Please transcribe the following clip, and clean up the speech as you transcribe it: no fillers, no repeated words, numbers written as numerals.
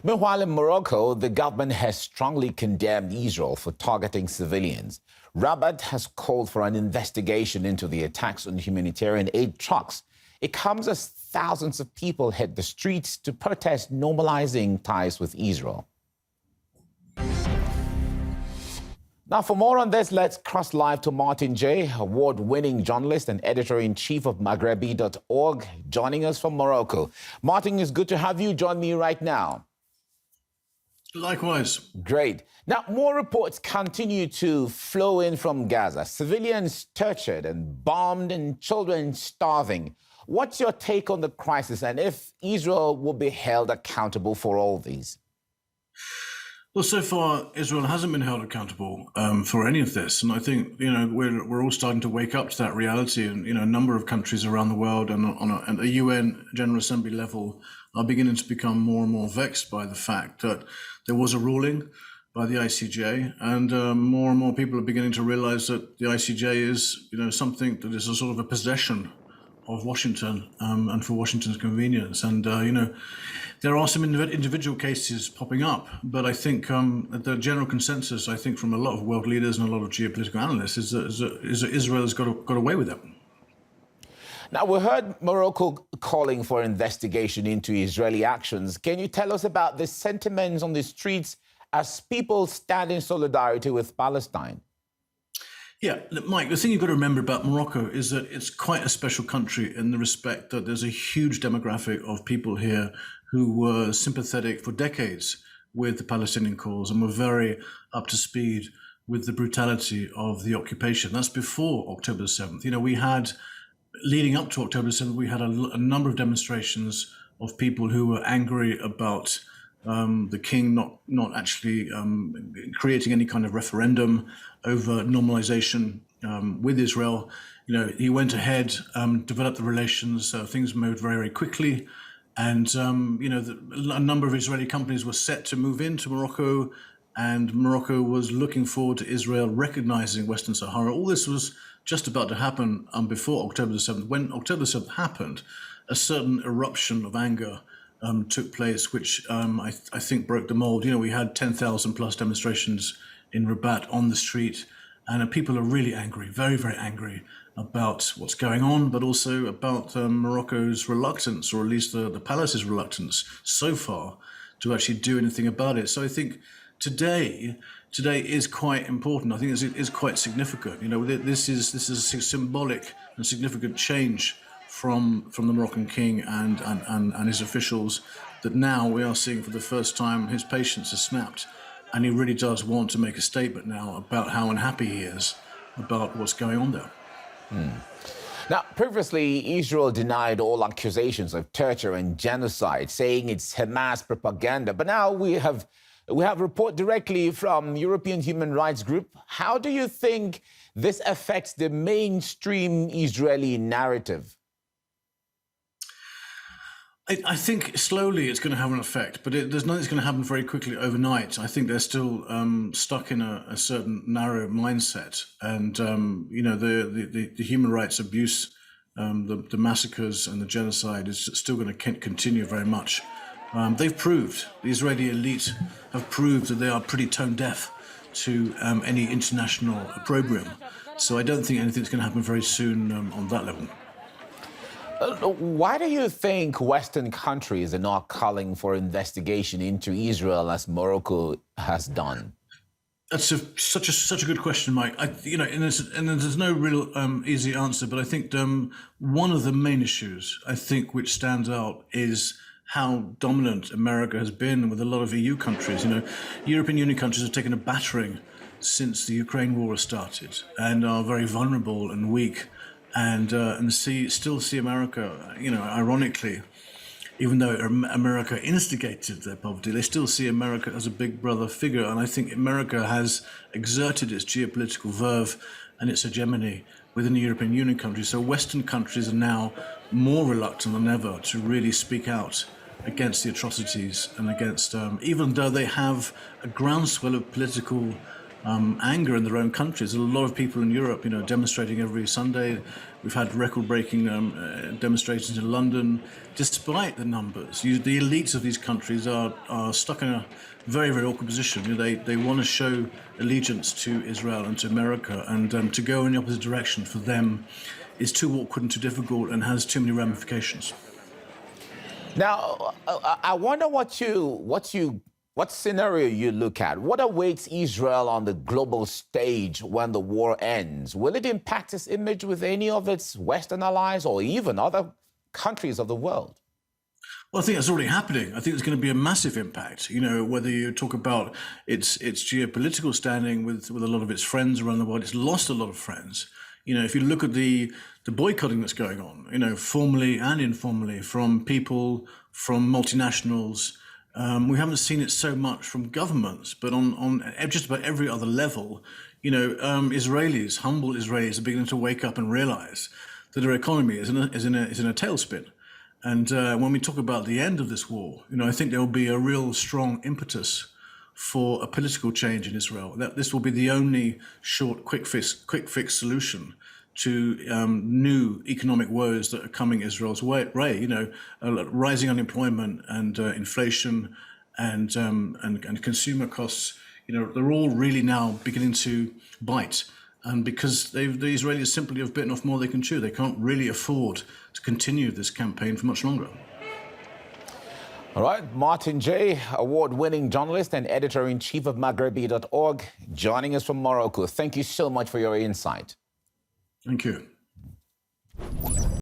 Meanwhile, in Morocco, the government has strongly condemned Israel for targeting civilians. Rabat has called for an investigation into the attacks on humanitarian aid trucks. It comes as thousands of people hit the streets to protest normalizing ties with Israel. Now, for more on this, let's cross live to Martin J., award-winning journalist and editor-in-chief of Maghrebi.org, joining us from Morocco. Martin, it's good to have you join me right now. Likewise. Great. Now, more reports continue to flow in from Gaza. Civilians tortured and bombed and children starving. What's your take on the crisis and if Israel will be held accountable for all these? Well, so far, Israel hasn't been held accountable for any of this. And I think, we're all starting to wake up to that reality. And, a number of countries around the world and on a UN General Assembly level are beginning to become more and more vexed by the fact that there was a ruling by the ICJ. And more people are beginning to realize that the ICJ is, something that is a sort of a possession of Washington and for Washington's convenience. And, there are some individual cases popping up, but I think the general consensus, I think, from a lot of world leaders and a lot of geopolitical analysts is that Israel has got away with it. Now, we heard Morocco calling for investigation into Israeli actions. Can you tell us about the sentiments on the streets as people stand in solidarity with Palestine? Yeah, look, Mike, the thing you've got to remember about Morocco is that it's quite a special country in the respect that there's a huge demographic of people here who were sympathetic for decades with the Palestinian cause and were very up to speed with the brutality of the occupation. That's before October 7th. We had, leading up to October 7th, we had a number of demonstrations of people who were angry about the king not actually creating any kind of referendum over normalization with Israel. He went ahead, developed the relations, things moved very, very quickly. And, a number of Israeli companies were set to move into Morocco, and Morocco was looking forward to Israel recognizing Western Sahara. All this was just about to happen before October the 7th. When October the 7th happened, a certain eruption of anger took place, which I think broke the mold. We had 10,000 plus demonstrations in Rabat on the street, and people are really angry, very, very angry about what's going on, but also about Morocco's reluctance, or at least the palace's reluctance so far to actually do anything about it. So I think today is quite important. I think it is quite significant. This is a symbolic and significant change from the Moroccan king and his officials, that now we are seeing for the first time his patience has snapped, and he really does want to make a statement now about how unhappy he is about what's going on there. Now, previously, Israel denied all accusations of torture and genocide, saying it's Hamas propaganda. But now we have a report directly from European Human Rights Group. How do you think this affects the mainstream Israeli narrative? I think slowly it's going to have an effect, but there's nothing that's going to happen very quickly overnight. I think they're still stuck in a certain narrow mindset, and the human rights abuse, the massacres and the genocide is still going to continue very much. The Israeli elite have proved that they are pretty tone deaf to any international opprobrium. So I don't think anything's going to happen very soon on that level. Why do you think Western countries are not calling for investigation into Israel as Morocco has done? That's such a good question, Mike. And there's no real easy answer, but I think one of the main issues I think which stands out is how dominant America has been with a lot of EU countries. European Union countries have taken a battering since the Ukraine war has started and are very vulnerable and weak. And still see America, ironically, even though America instigated their poverty, they still see America as a big brother figure. And I think America has exerted its geopolitical verve and its hegemony within the European Union countries. So Western countries are now more reluctant than ever to really speak out against the atrocities and against, even though they have a groundswell of political anger in their own countries. There's a lot of people in Europe, demonstrating every Sunday. We've had record-breaking demonstrations in London. Despite the numbers, the elites of these countries are stuck in a very, very awkward position. They want to show allegiance to Israel and to America, and to go in the opposite direction for them is too awkward and too difficult and has too many ramifications. Now, I wonder what scenario you look at. What awaits Israel on the global stage when the war ends? Will it impact its image with any of its Western allies or even other countries of the world? Well, I think that's already happening. I think there's going to be a massive impact. Whether you talk about its geopolitical standing with a lot of its friends around the world, it's lost a lot of friends. If you look at the boycotting that's going on, formally and informally, from people, from multinationals, we haven't seen it so much from governments, but on just about every other level, Israelis, humble Israelis, are beginning to wake up and realize that their economy is in a tailspin. And when we talk about the end of this war, I think there will be a real strong impetus for a political change in Israel. That this will be the only short, quick fix solution to new economic woes that are coming Israel's way. Rising unemployment and inflation and consumer costs. They're all really now beginning to bite. And because the Israelis simply have bitten off more they can chew, they can't really afford to continue this campaign for much longer. All right, Martin J., award-winning journalist and editor-in-chief of Maghrebi.org, joining us from Morocco. Thank you so much for your insight. Thank you.